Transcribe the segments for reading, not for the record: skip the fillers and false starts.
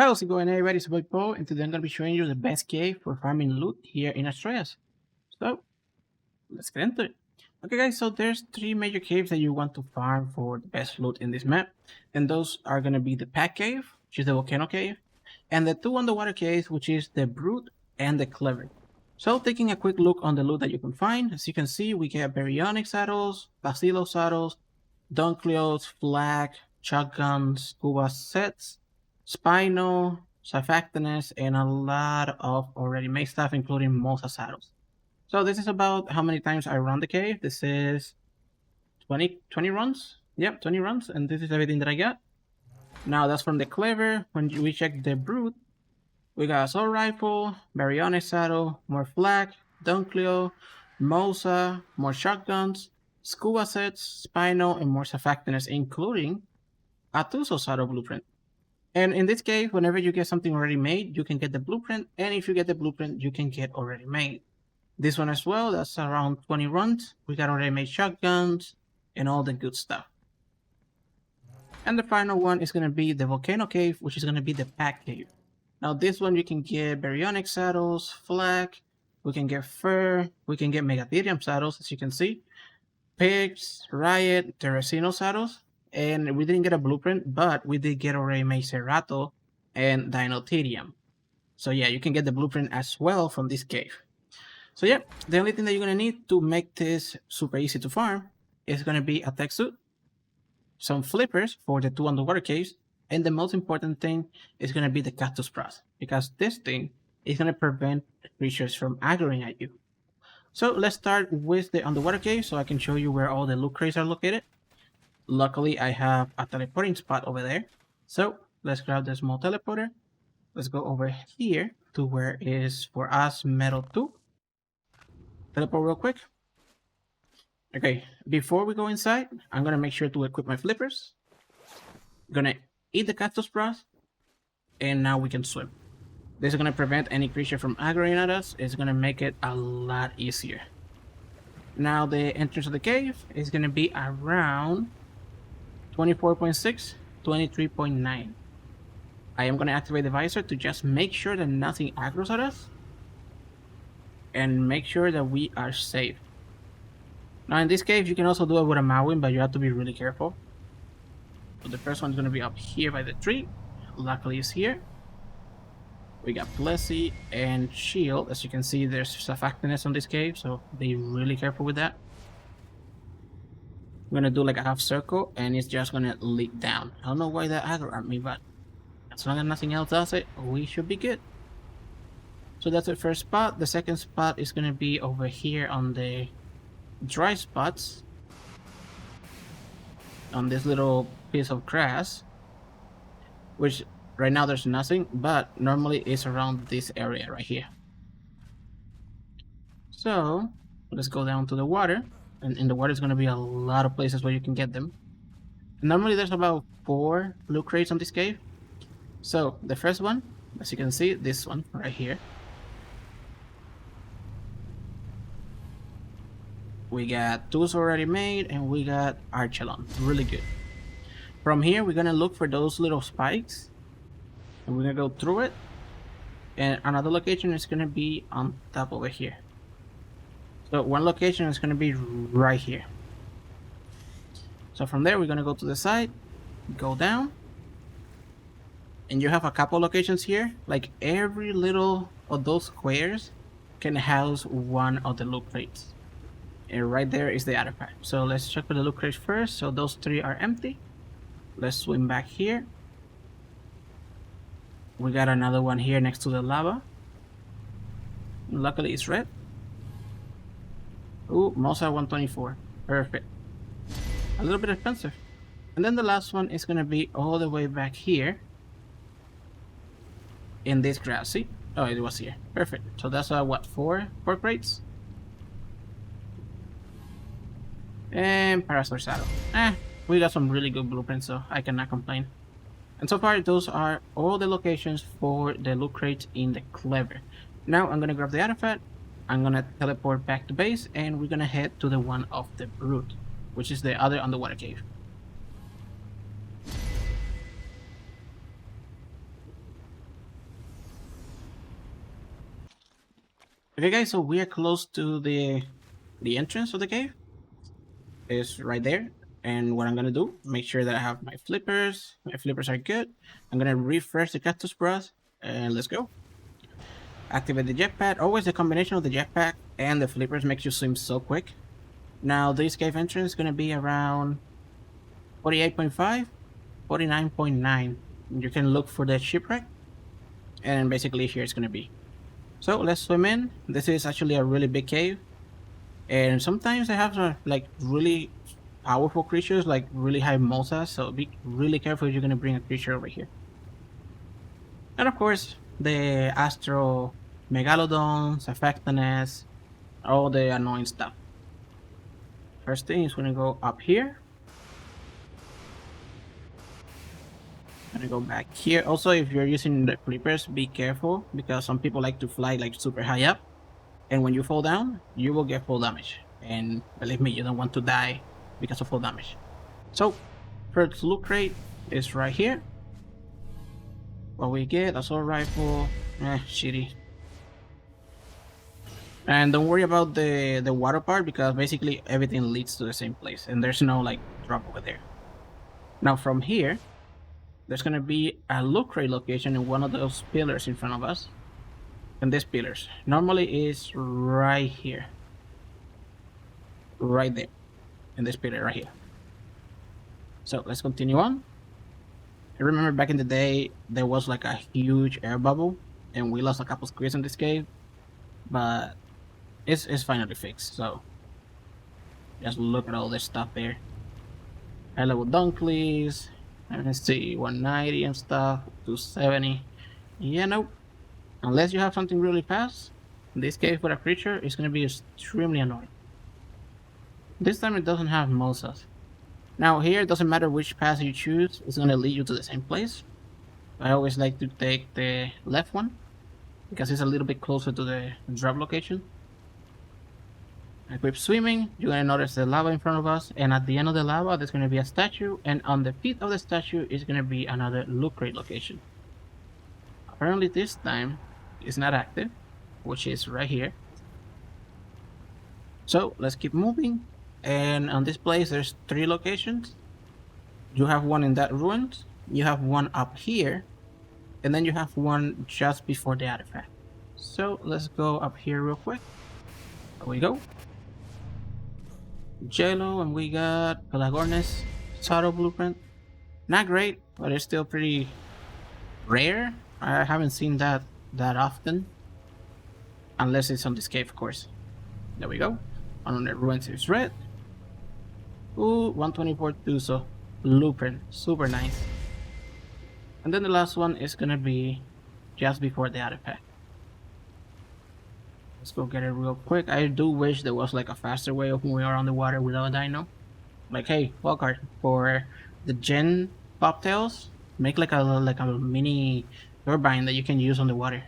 How's it going, everybody? It's your boy Paul, and today I'm going to be showing you the best cave for farming loot here in Astraeos. So, let's get into it. Okay guys, so there's three major caves that you want to farm for the best loot in this map. And those are going to be the Pack Cave, which is the Volcano Cave, and the two underwater caves, which is the Brute and the Clever. So taking a quick look on the loot that you can find, as you can see, we get Baryonyx saddles, Bacillo saddles, Dunkleos, Flak, shotguns, scuba sets, Spino, Surfactants, and a lot of already made stuff, including Mosa saddles. So this is about how many times I run the cave. This is 20 runs. Yep, 20 runs, and this is everything that I got. Now that's from the Clever. When we check the Brute, we got Assault Rifle, Baryonyx saddle, more Flak, Dunkleo, Mosa, more shotguns, scuba sets, Spino, and more Surfactants, including a Tuso saddle blueprint. And in this case, whenever you get something already made, you can get the blueprint, and if you get the blueprint, you can get already made. This one as well, that's around 20 runs. We got already made shotguns and all the good stuff. And the final one is going to be the Volcano Cave, which is going to be the Pack Cave. Now this one you can get Baryonyx saddles, Flak, we can get Fur, we can get Megatherium saddles, as you can see, Pigs, Riot, Terracino saddles, and we didn't get a blueprint, but we did get already made Cerato and Dinotherium. So yeah, you can get the blueprint as well from this cave. So yeah, the only thing that you're going to need to make this super easy to farm is going to be a Tek Suit, some flippers for the two underwater caves, and the most important thing is going to be the cactus browth, because this thing is going to prevent creatures from aggroing at you. So let's start with the underwater cave so I can show you where all the loot crates are located. Luckily, I have a teleporting spot over there. So let's grab the small teleporter. Let's go over here to where is for us metal 2. Teleport real quick. Okay, before we go inside, I'm gonna make sure to equip my flippers. Gonna eat the cactus browth, and now we can swim. This is gonna prevent any creature from aggroing at us. It's gonna make it a lot easier. Now the entrance of the cave is gonna be around 24.6, 23.9. I am gonna activate the visor to just make sure that nothing aggroes at us, and make sure that we are safe. Now in this cave, you can also do it with a Mawin, but you have to be really careful. So the first one's gonna be up here by the tree. Luckily it's here. We got Plessy and Shield. As you can see, there's surfactants on this cave, so be really careful with that. I'm gonna do like a half circle, and it's just gonna leak down. I don't know why that aggro at me, but as long as nothing else does it, we should be good. So that's the first spot. The second spot is gonna be over here on the dry spots, on this little piece of grass, which right now there's nothing, but normally it's around this area right here. So let's go down to the water, and in the water is going to be a lot of places where you can get them. Normally there's about 4 loot crates on this cave. So the first one, as you can see, this one right here, we got tools already made, and we got Archelon. Really good. From here, we're gonna look for those little spikes, and we're gonna go through it. And another location is gonna be on top over here. So one location is gonna be right here. So from there, we're gonna go to the side, go down, and you have a couple locations here. Like every little of those squares can house one of the loot crates. And right there is the artifact. So let's check for the loot crates first. So those 3 are empty. Let's swim back here. We got another one here next to the lava. Luckily it's red. Ooh, Mosa 124. Perfect. A little bit expensive. And then the last one is gonna be all the way back here in this grass. See? Oh, it was here. Perfect. So that's what, 4 crates? And Parasaur saddle. We got some really good blueprints, so I cannot complain. And so far, those are all the locations for the loot crates in the Clever. Now I'm gonna grab the artifact, I'm gonna teleport back to base, and we're gonna head to the one of the Brute, which is the other underwater cave. Okay guys, so we are close to the entrance of the cave. It's right there. And what I'm gonna do, make sure that I have my flippers. My flippers are good. I'm gonna refresh the cactus brush and let's go. Activate the jetpack. Always the combination of the jetpack and the flippers makes you swim so quick. Now this cave entrance is gonna be around 48.5, 49.9. You can look for the shipwreck, and basically here it's gonna be. So let's swim in. This is actually a really big cave, and sometimes they have like really powerful creatures, like really high mosas. So be really careful if you're gonna bring a creature over here. And of course, the Astro Megalodons, Effectiveness, all the annoying stuff. First thing is gonna go up here. Gonna go back here. Also, if you're using the creepers, be careful because some people like to fly like super high up, and when you fall down, you will get full damage. And believe me, you don't want to die because of full damage. So, first loot crate is right here. What we get, assault rifle, shitty. And don't worry about the water part because basically everything leads to the same place, and there's no like drop over there. Now from here, there's gonna be a loot crate location in one of those pillars in front of us. And these pillars normally is right here. Right there. In this pillar right here. So let's continue on. I remember back in the day there was like a huge air bubble and we lost a couple squids in this cave. But it's finally fixed, so just look at all this stuff there. High level Dunkleys. Let's see, 190 and stuff, 270. Yeah, nope. Unless you have something really fast, this cave for a creature is going to be extremely annoying. This time it doesn't have mosas. Now here, it doesn't matter which path you choose, it's going to lead you to the same place. I always like to take the left one, because it's a little bit closer to the drop location. Equip swimming, you're going to notice the lava in front of us, and at the end of the lava there's going to be a statue, and on the feet of the statue is going to be another loot crate location. Apparently this time it's not active, which is right here. So let's keep moving, and on this place there's 3 locations. You have one in that ruin, you have one up here, and then you have one just before the artifact. So let's go up here real quick. There we go. Jello, and we got Pelagornis Shadow Blueprint. Not great, but it's still pretty rare. I haven't seen that often. Unless it's on this cave, of course. There we go. On the ruins is red. Ooh, 124 Tuso. Blueprint. Super nice. And then the last one is gonna be just before the artifact. Let's go get it real quick. I do wish there was like a faster way of moving around the water without a dino. Like, hey, wildcard, for the gen bobtails, make like a mini turbine that you can use on the water.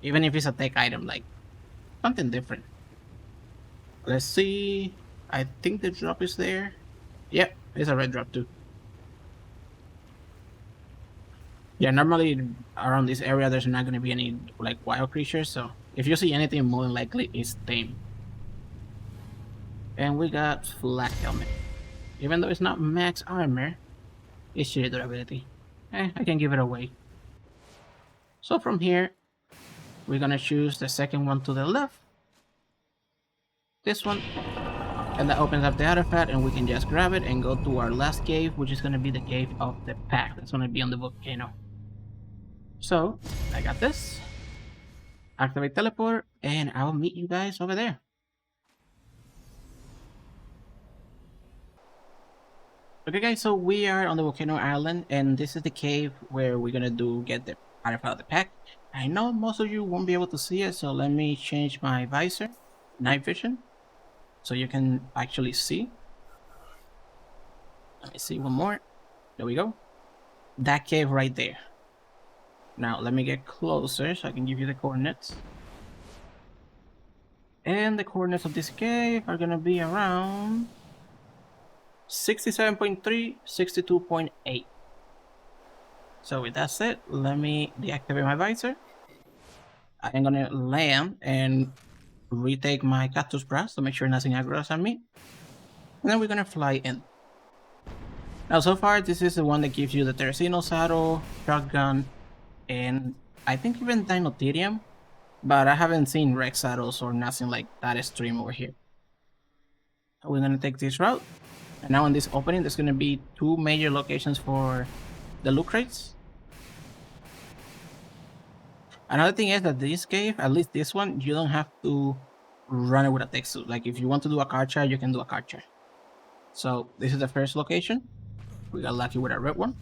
Even if it's a tech item, like something different. Let's see. I think the drop is there. Yep, it's a red drop too. Yeah, normally around this area there's not going to be any like wild creatures, so if you see anything, more than likely it's tame. And we got Flak Helmet. Even though it's not max armor, it's sheer durability. I can give it away. So from here, we're gonna choose the second one to the left. This one. And that opens up the artifact and we can just grab it and go to our last cave, which is gonna be the cave of the pack. That's gonna be on the volcano. So, I got this. Activate teleport, and I'll meet you guys over there. Okay guys, so we are on the volcano island, and this is the cave where we're gonna get the artifact of the pack. I know most of you won't be able to see it, so let me change my visor, night vision, so you can actually see. Let me see one more. There we go. That cave right there. Now let me get closer so I can give you the coordinates. And the coordinates of this cave are gonna be around 67.3, 62.8. So with that said, let me deactivate my visor. I'm gonna land and retake my cactus browth to make sure nothing aggroes on me. And then we're gonna fly in. Now, so far, this is the one that gives you the Terracino saddle, shotgun, and I think even Dinotherium, but I haven't seen Rex saddles or nothing like that extreme over here. So we're gonna take this route, and now in this opening, there's gonna be two major locations for the loot crates. Another thing is that this cave, at least this one, you don't have to run it with a Tek Suit. Like if you want to do a card charge, you can do a card charge. So this is the first location. We got lucky with a red one.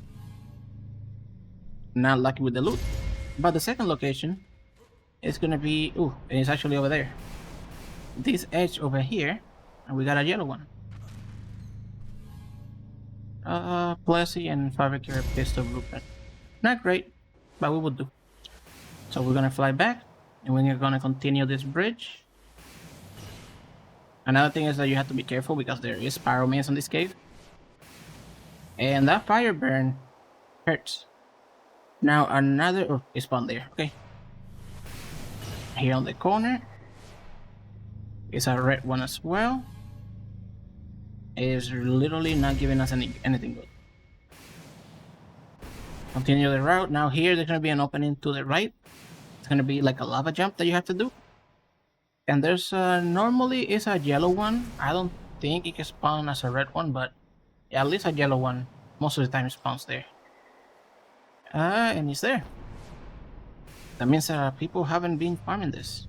Not lucky with the loot. But the second location is gonna be, ooh, and it's actually over there. This edge over here, and we got a yellow one. Plessy and Fabricator pistol blueprint. Not great, but we will do. So we're gonna fly back, and we're gonna continue this bridge. Another thing is that you have to be careful because there is pyromanes in this cave. And that fire burn hurts. Now another, oh, it spawned there, okay. Here on the corner is a red one as well. It is literally not giving us anything good. Continue the route. Now here there's gonna be an opening to the right. It's gonna be like a lava jump that you have to do. And there's normally is a yellow one. I don't think it can spawn as a red one, but yeah, at least a yellow one most of the time spawns there. And it's there. That means people haven't been farming this.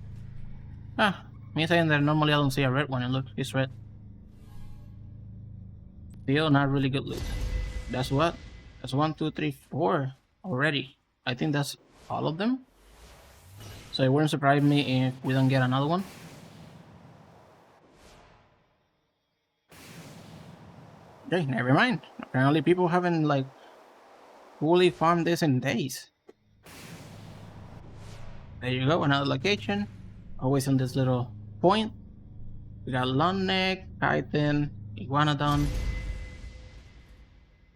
Me saying that normally I don't see a red one, and look, it's red. Still not really good loot. That's what? That's 1, 2, 3, 4 already. I think that's all of them. So it wouldn't surprise me if we don't get another one. Okay, never mind. Apparently people haven't like fully farmed this in days. There you go, another location. Always on this little point. We got long neck, chitin, iguanodon.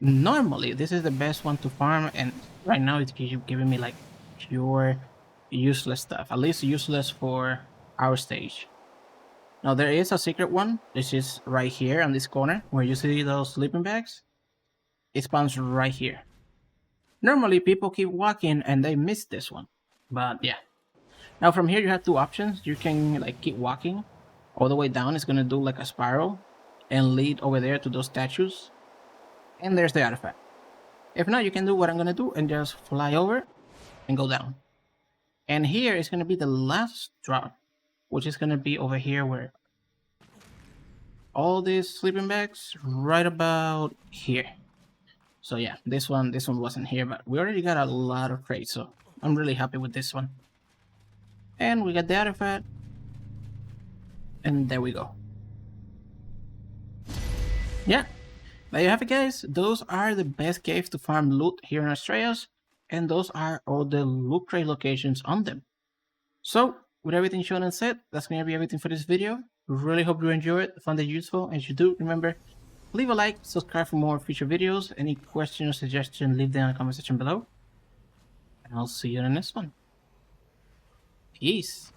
Normally this is the best one to farm, and right now it's giving me like pure useless stuff, at least useless for our stage. Now there is a secret one. This is right here on this corner where you see those sleeping bags. It spawns right here. Normally people keep walking and they miss this one, but yeah. Now from here you have two options. You can like keep walking all the way down. It's gonna do like a spiral and lead over there to those statues, and there's the artifact. If not, you can do what I'm gonna do and just fly over and go down. And here is gonna be the last drop, which is gonna be over here where all these sleeping bags right about here. So yeah, this one wasn't here, but we already got a lot of crates, so I'm really happy with this one. And we got the artifact, and there we go. Yeah, there you have it, guys. Those are the best caves to farm loot here in Astraeos, and those are all the loot crate locations on them. So with everything shown and said, that's gonna be everything for this video. Really hope you enjoyed it, found it useful, and if you do, remember, leave a like, subscribe for more future videos. Any questions or suggestions, leave them in the comment section below. And I'll see you in the next one. Peace.